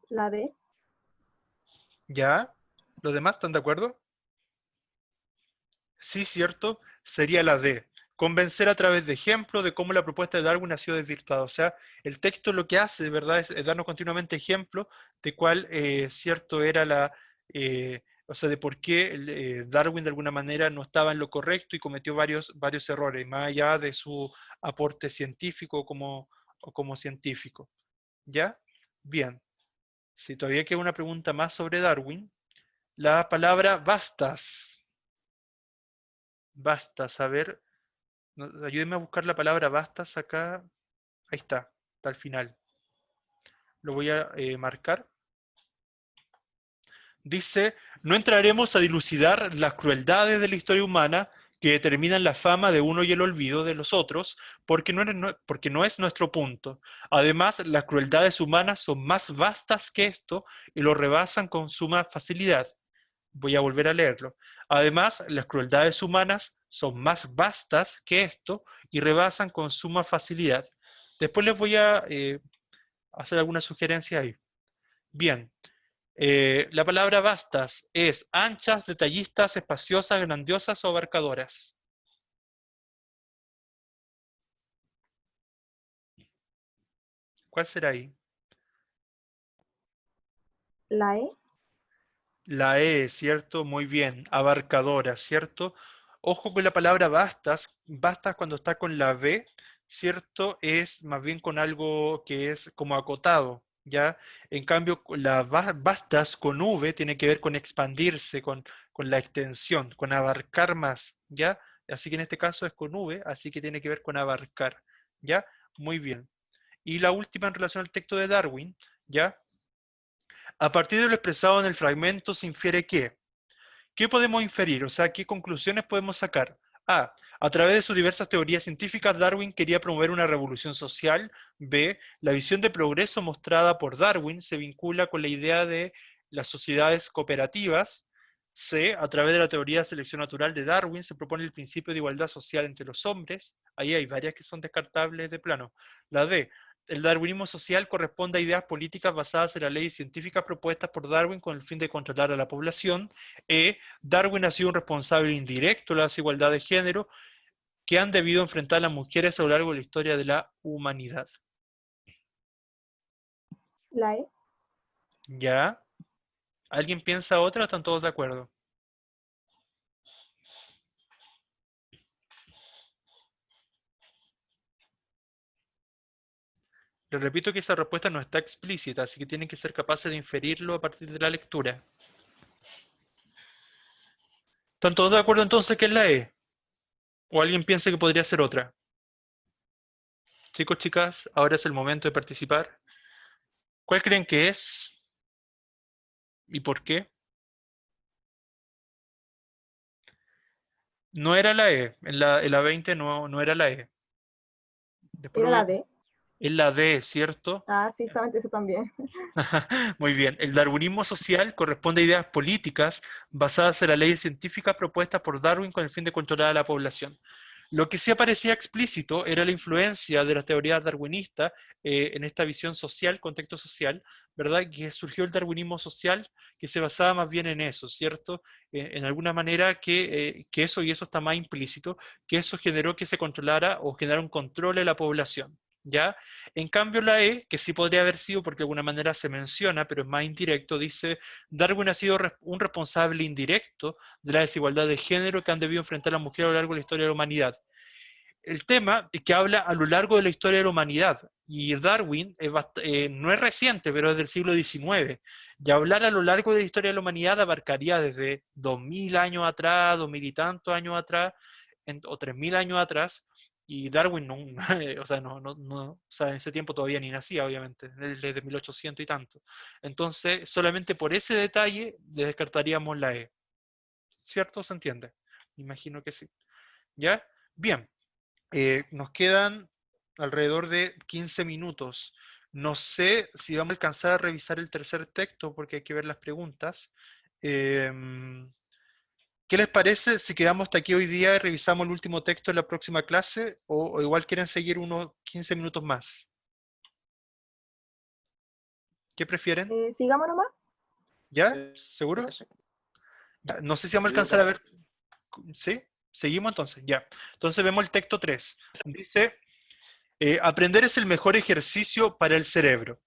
La D. ¿Ya? ¿Los demás están de acuerdo? Sí, cierto, sería la D. Convencer a través de ejemplos de cómo la propuesta de Darwin ha sido desvirtuada. O sea, el texto lo que hace, de verdad, es darnos continuamente ejemplos de cuál, cierto, era o sea, de por qué Darwin de alguna manera no estaba en lo correcto y cometió varios errores, más allá de su aporte científico o como científico. ¿Ya? Bien. Si todavía queda una pregunta más sobre Darwin, la palabra bastas. Bastas, a ver, ayúdenme a buscar la palabra bastas acá. Ahí está al final. Lo voy a marcar. Dice, no entraremos a dilucidar las crueldades de la historia humana que determinan la fama de uno y el olvido de los otros, porque no es nuestro punto. Además, las crueldades humanas son más vastas que esto y lo rebasan con suma facilidad. Voy a volver a leerlo. Además, las crueldades humanas son más vastas que esto y rebasan con suma facilidad. Después les voy a hacer alguna sugerencia ahí. Bien, la palabra vastas es anchas, detallistas, espaciosas, grandiosas o abarcadoras. ¿Cuál será ahí? La E. La E, ¿cierto? Muy bien. Abarcadora, ¿cierto? Ojo con la palabra bastas. Bastas cuando está con la B, ¿cierto? Es más bien con algo que es como acotado, ¿ya? En cambio, la bastas con V tiene que ver con expandirse, con la extensión, con abarcar más, ¿ya? Así que en este caso es con V, así que tiene que ver con abarcar, ¿ya? Muy bien. Y la última en relación al texto de Darwin, ¿ya? A partir de lo expresado en el fragmento se infiere que, ¿qué podemos inferir? O sea, ¿qué conclusiones podemos sacar? A través de sus diversas teorías científicas, Darwin quería promover una revolución social. B, la visión de progreso mostrada por Darwin se vincula con la idea de las sociedades cooperativas. C, a través de la teoría de selección natural de Darwin se propone el principio de igualdad social entre los hombres. Ahí hay varias que son descartables de plano. La D, el darwinismo social corresponde a ideas políticas basadas en las leyes científicas propuestas por Darwin con el fin de controlar a la población. Darwin ha sido un responsable indirecto de la desigualdad de género que han debido enfrentar las mujeres a lo largo de la historia de la humanidad. La E. ¿Ya? ¿Alguien piensa otra o están todos de acuerdo? Les repito que esa respuesta no está explícita, así que tienen que ser capaces de inferirlo a partir de la lectura. ¿Están todos de acuerdo entonces que es la E? ¿O alguien piensa que podría ser otra? Chicos, chicas, ahora es el momento de participar. ¿Cuál creen que es? ¿Y por qué? No era la E. En la 20 no era la E. Después ¿Era lo voy la a... D? Es la D, ¿cierto? Ah, sí, justamente eso también. Muy bien. El darwinismo social corresponde a ideas políticas basadas en las leyes científicas propuestas por Darwin con el fin de controlar a la población. Lo que sí aparecía explícito era la influencia de las teorías darwinistas en esta visión social, contexto social, ¿verdad? Que surgió el darwinismo social, que se basaba más bien en eso, ¿cierto? En alguna manera que eso, y eso está más implícito, que eso generó que se controlara o generara un control de la población, ¿ya? En cambio, la E, que sí podría haber sido porque de alguna manera se menciona, pero es más indirecto, dice, Darwin ha sido un responsable indirecto de la desigualdad de género que han debido enfrentar las mujeres a lo largo de la historia de la humanidad. El tema es que habla a lo largo de la historia de la humanidad, y Darwin no es reciente, pero es del siglo XIX, y hablar a lo largo de la historia de la humanidad abarcaría desde 2000 años atrás, 2000 y tantos años atrás, o 3000 años atrás, y Darwin no, o sea, o sea, en ese tiempo todavía ni nacía, obviamente, él es de 1800 y tanto. Entonces, solamente por ese detalle le descartaríamos la E. ¿Cierto? ¿Se entiende? Me imagino que sí. ¿Ya? Bien. Nos quedan alrededor de 15 minutos. No sé si vamos a alcanzar a revisar el tercer texto porque hay que ver las preguntas. Em, ¿Qué les parece si quedamos hasta aquí hoy día y revisamos el último texto en la próxima clase? ¿O igual quieren seguir unos 15 minutos más? ¿Qué prefieren? Sigamos nomás. ¿Ya? ¿Seguro? Eso. Ya, no sé si vamos a Sí, alcanzar a dale. ver. ¿Sí? ¿Seguimos entonces? Ya. Entonces vemos el texto 3. Dice, aprender es el mejor ejercicio para el cerebro.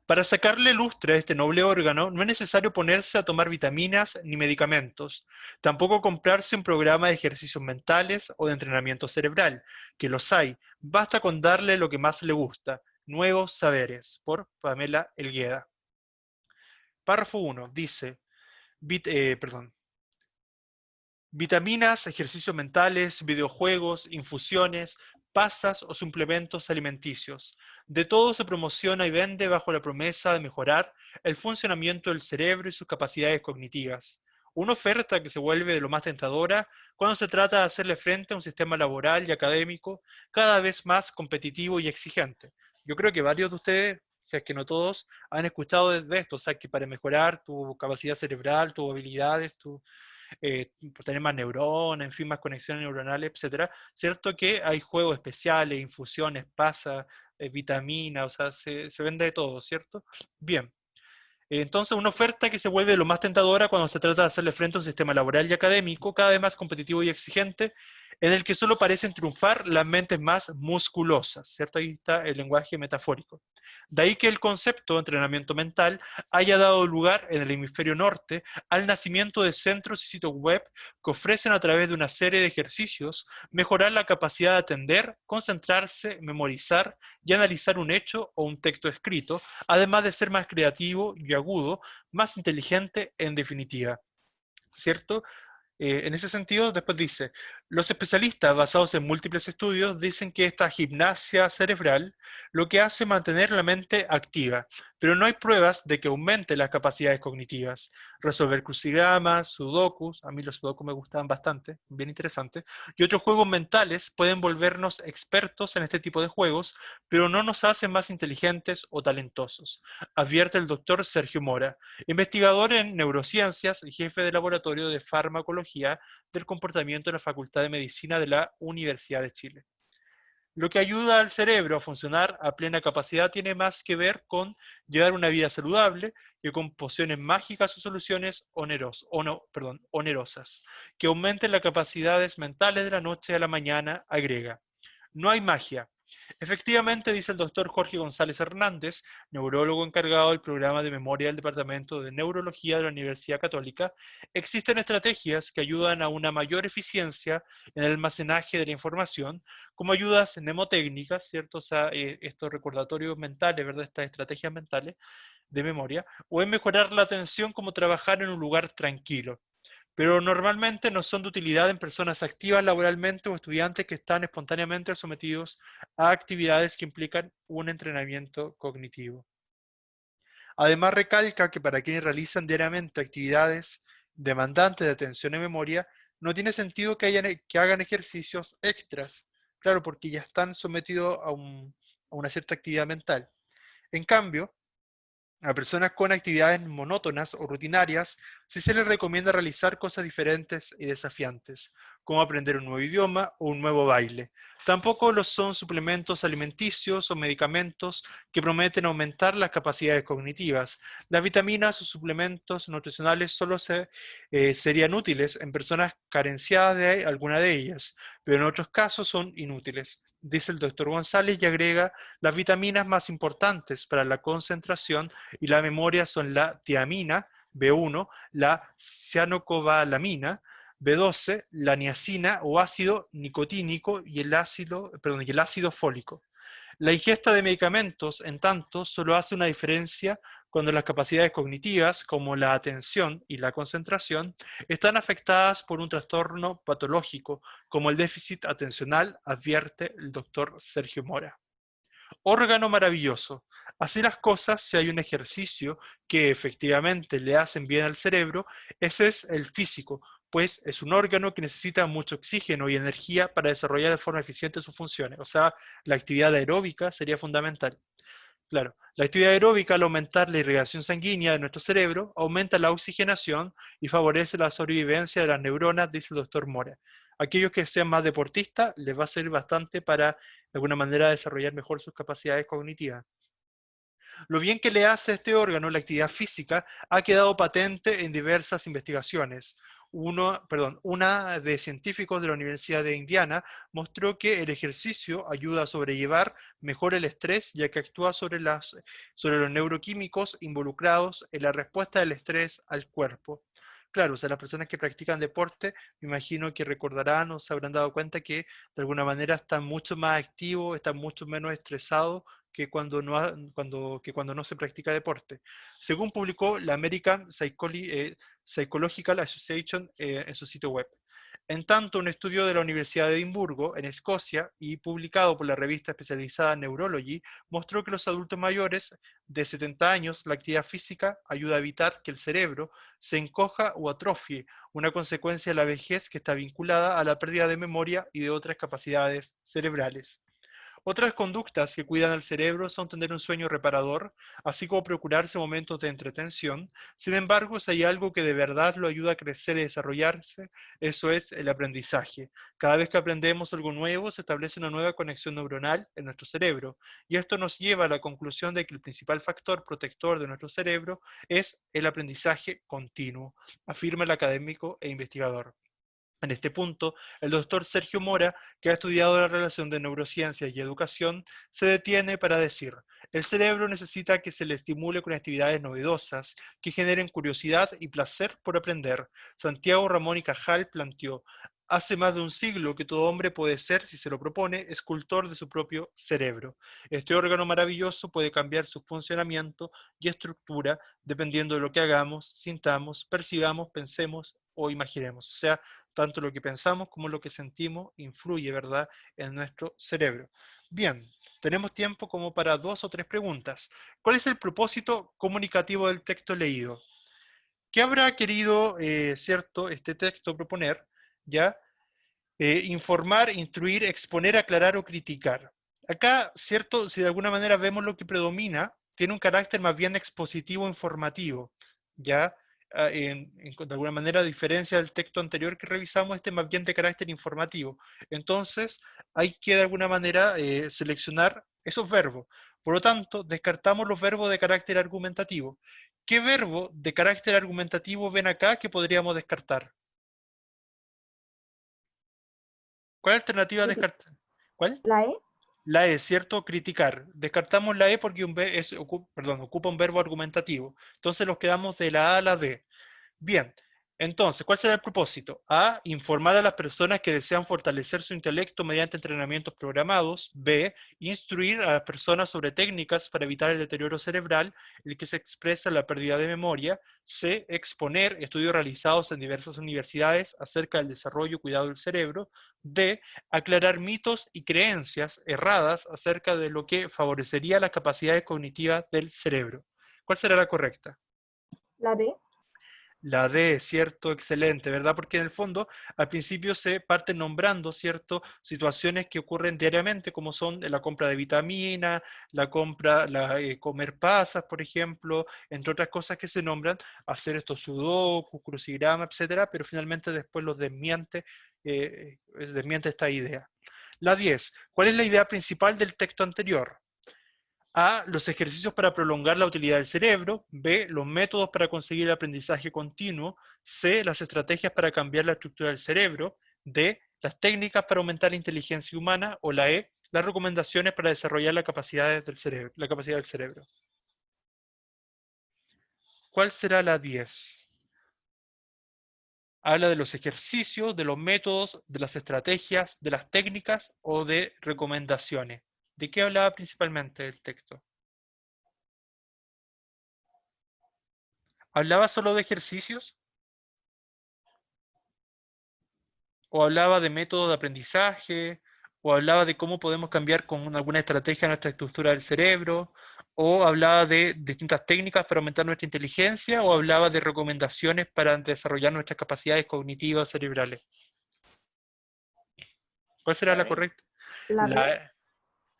Para sacarle lustre a este noble órgano, no es necesario ponerse a tomar vitaminas ni medicamentos, tampoco comprarse un programa de ejercicios mentales o de entrenamiento cerebral, que los hay. Basta con darle lo que más le gusta, nuevos saberes, por Pamela Elgueda. Párrafo 1, dice, perdón, vitaminas, ejercicios mentales, videojuegos, infusiones, pasas o suplementos alimenticios. De todo se promociona y vende bajo la promesa de mejorar el funcionamiento del cerebro y sus capacidades cognitivas. Una oferta que se vuelve de lo más tentadora cuando se trata de hacerle frente a un sistema laboral y académico cada vez más competitivo y exigente. Yo creo que varios de ustedes, si es que no todos, han escuchado de esto, o sea, que para mejorar tu capacidad cerebral, tus habilidades, por tener más neuronas, en fin, más conexiones neuronales, etcétera. Cierto que hay juegos especiales, infusiones, pasas, vitaminas, o sea, se vende de todo, ¿cierto? Bien. Entonces, una oferta que se vuelve lo más tentadora cuando se trata de hacerle frente a un sistema laboral y académico cada vez más competitivo y exigente, en el que solo parecen triunfar las mentes más musculosas, ¿cierto? Ahí está el lenguaje metafórico. De ahí que el concepto de entrenamiento mental haya dado lugar en el hemisferio norte al nacimiento de centros y sitios web que ofrecen a través de una serie de ejercicios mejorar la capacidad de atender, concentrarse, memorizar y analizar un hecho o un texto escrito, además de ser más creativo y agudo, más inteligente en definitiva. ¿Cierto? En ese sentido, después dice, los especialistas basados en múltiples estudios dicen que esta gimnasia cerebral lo que hace es mantener la mente activa, pero no hay pruebas de que aumente las capacidades cognitivas. Resolver crucigramas, sudokus, a mí los sudokus me gustaban bastante, bien interesante, y otros juegos mentales pueden volvernos expertos en este tipo de juegos, pero no nos hacen más inteligentes o talentosos, advierte el doctor Sergio Mora, investigador en neurociencias y jefe de laboratorio de farmacología del comportamiento de la Facultad de Medicina de la Universidad de Chile. Lo que ayuda al cerebro a funcionar a plena capacidad tiene más que ver con llevar una vida saludable que con pociones mágicas o soluciones onerosas, que aumenten las capacidades mentales de la noche a la mañana, agrega. No hay magia, Efectivamente, dice el doctor Jorge González Hernández, neurólogo encargado del programa de memoria del Departamento de Neurología de la Universidad Católica, existen estrategias que ayudan a una mayor eficiencia en el almacenaje de la información, como ayudas mnemotécnicas, ¿cierto? O sea, estos recordatorios mentales, ¿verdad? Estas estrategias mentales de memoria, o en mejorar la atención como trabajar en un lugar tranquilo, pero normalmente no son de utilidad en personas activas laboralmente o estudiantes que están espontáneamente sometidos a actividades que implican un entrenamiento cognitivo. Además, recalca que para quienes realizan diariamente actividades demandantes de atención y memoria, no tiene sentido que hagan ejercicios extras, claro, porque ya están sometidos a una cierta actividad mental. En cambio, a personas con actividades monótonas o rutinarias, sí se les recomienda realizar cosas diferentes y desafiantes, como aprender un nuevo idioma o un nuevo baile. Tampoco lo son suplementos alimenticios o medicamentos que prometen aumentar las capacidades cognitivas. Las vitaminas o suplementos nutricionales solo serían útiles en personas carenciadas de alguna de ellas, pero en otros casos son inútiles, dice el doctor González y agrega: las vitaminas más importantes para la concentración y la memoria son la tiamina, B1, la cianocobalamina, B12, la niacina o ácido nicotínico y el ácido fólico. La ingesta de medicamentos, en tanto, solo hace una diferencia cuando las capacidades cognitivas, como la atención y la concentración, están afectadas por un trastorno patológico, como el déficit atencional, advierte el doctor Sergio Mora. Órgano maravilloso. Así las cosas, si hay un ejercicio que efectivamente le hacen bien al cerebro, ese es el físico, pues es un órgano que necesita mucho oxígeno y energía para desarrollar de forma eficiente sus funciones. O sea, la actividad aeróbica sería fundamental. Claro, la actividad aeróbica, al aumentar la irrigación sanguínea de nuestro cerebro, aumenta la oxigenación y favorece la sobrevivencia de las neuronas, dice el doctor Mora. Aquellos que sean más deportistas les va a servir bastante para, de alguna manera, desarrollar mejor sus capacidades cognitivas. Lo bien que le hace a este órgano la actividad física ha quedado patente en diversas investigaciones. Una de científicos de la Universidad de Indiana mostró que el ejercicio ayuda a sobrellevar mejor el estrés, ya que actúa sobre los neuroquímicos involucrados en la respuesta del estrés al cuerpo. Claro, o sea, las personas que practican deporte, me imagino que recordarán o se habrán dado cuenta que de alguna manera están mucho más activos, están mucho menos estresados que cuando no se practica deporte. Según publicó la American Psychological Association en su sitio web. En tanto, un estudio de la Universidad de Edimburgo, en Escocia, y publicado por la revista especializada Neurology, mostró que los adultos mayores de 70 años, la actividad física ayuda a evitar que el cerebro se encoja o atrofie, una consecuencia de la vejez que está vinculada a la pérdida de memoria y de otras capacidades cerebrales. Otras conductas que cuidan al cerebro son tener un sueño reparador, así como procurarse momentos de entretención. Sin embargo, si hay algo que de verdad lo ayuda a crecer y desarrollarse, eso es el aprendizaje. Cada vez que aprendemos algo nuevo, se establece una nueva conexión neuronal en nuestro cerebro, y esto nos lleva a la conclusión de que el principal factor protector de nuestro cerebro es el aprendizaje continuo, afirma el académico e investigador. En este punto, el doctor Sergio Mora, que ha estudiado la relación de neurociencias y educación, se detiene para decir: el cerebro necesita que se le estimule con actividades novedosas, que generen curiosidad y placer por aprender. Santiago Ramón y Cajal planteó: hace más de un siglo que todo hombre puede ser, si se lo propone, escultor de su propio cerebro. Este órgano maravilloso puede cambiar su funcionamiento y estructura dependiendo de lo que hagamos, sintamos, percibamos, pensemos o imaginemos. O sea, tanto lo que pensamos como lo que sentimos influye, ¿verdad?, en nuestro cerebro. Bien, tenemos tiempo como para 2 o 3 preguntas. ¿Cuál es el propósito comunicativo del texto leído? ¿Qué habrá querido, cierto, este texto proponer? ¿Ya? Informar, instruir, exponer, aclarar o criticar. Acá, cierto, si de alguna manera vemos lo que predomina, tiene un carácter más bien expositivo informativo, ¿ya? De alguna manera, a diferencia del texto anterior que revisamos, este es más bien de carácter informativo. Entonces, hay que de alguna manera seleccionar esos verbos. Por lo tanto, descartamos los verbos de carácter argumentativo. ¿Qué verbo de carácter argumentativo ven acá que podríamos descartar? ¿Cuál alternativa descartar? ¿Cuál? La E. La E, ¿cierto? Criticar. Descartamos la E porque ocupa un verbo argumentativo. Entonces nos quedamos de la A a la D. Bien, entonces, ¿cuál será el propósito? A, informar a las personas que desean fortalecer su intelecto mediante entrenamientos programados. B, instruir a las personas sobre técnicas para evitar el deterioro cerebral, el que se expresa en la pérdida de memoria. C, exponer estudios realizados en diversas universidades acerca del desarrollo y cuidado del cerebro. D, aclarar mitos y creencias erradas acerca de lo que favorecería las capacidades cognitivas del cerebro. ¿Cuál será la correcta? La D. La D, ¿cierto? Excelente, ¿verdad? Porque en el fondo al principio se parten nombrando, ¿cierto? Situaciones que ocurren diariamente, como son la compra de vitamina, comer pasas, por ejemplo, entre otras cosas que se nombran, hacer estos sudokus, crucigramas, etcétera, pero finalmente después los desmiente esta idea. La 10. ¿Cuál es la idea principal del texto anterior? A, los ejercicios para prolongar la utilidad del cerebro. B, los métodos para conseguir el aprendizaje continuo. C, las estrategias para cambiar la estructura del cerebro. D, las técnicas para aumentar la inteligencia humana. O la E, las recomendaciones para desarrollar la capacidad del cerebro. ¿Cuál será la 10? Habla de los ejercicios, de los métodos, de las estrategias, de las técnicas o de recomendaciones. ¿De qué hablaba principalmente el texto? ¿Hablaba solo de ejercicios? ¿O hablaba de métodos de aprendizaje? ¿O hablaba de cómo podemos cambiar con alguna estrategia nuestra estructura del cerebro? ¿O hablaba de distintas técnicas para aumentar nuestra inteligencia? ¿O hablaba de recomendaciones para desarrollar nuestras capacidades cognitivas cerebrales? ¿Cuál será la correcta? La B.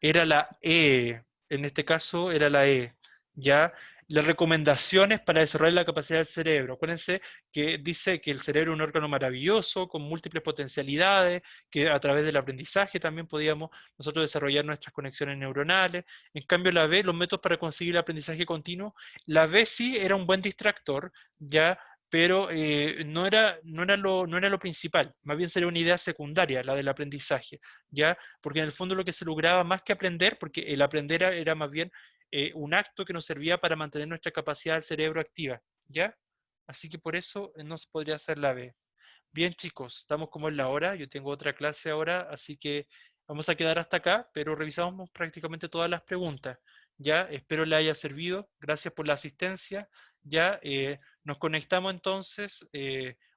Era la E, en este caso era la E, ¿ya? Las recomendaciones para desarrollar la capacidad del cerebro. Acuérdense que dice que el cerebro es un órgano maravilloso, con múltiples potencialidades, que a través del aprendizaje también podíamos nosotros desarrollar nuestras conexiones neuronales. En cambio, la B, los métodos para conseguir el aprendizaje continuo, la B sí era un buen distractor, ¿ya? Pero no era lo principal, más bien sería una idea secundaria, la del aprendizaje, ¿ya? Porque en el fondo lo que se lograba más que aprender, porque el aprender era más bien un acto que nos servía para mantener nuestra capacidad del cerebro activa, ¿ya? Así que por eso no se podría hacer la B. Bien, chicos, estamos como en la hora, yo tengo otra clase ahora, así que vamos a quedar hasta acá, pero revisamos prácticamente todas las preguntas, ¿ya? Espero le haya servido, gracias por la asistencia, ¿ya? Nos conectamos entonces,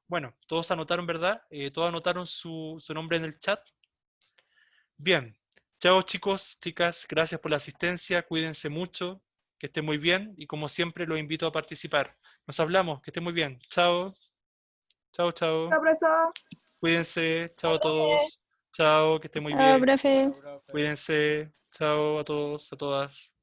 bueno, todos anotaron, ¿verdad? Todos anotaron su nombre en el chat. Bien, chao chicos, chicas, gracias por la asistencia, cuídense mucho, que estén muy bien y como siempre los invito a participar. Nos hablamos, que estén muy bien. Chao, chao, chao. Chao, profesor. Cuídense, chao a todos. Chao, que estén muy Chao, bien. profe. Cuídense, chao a todos, a todas.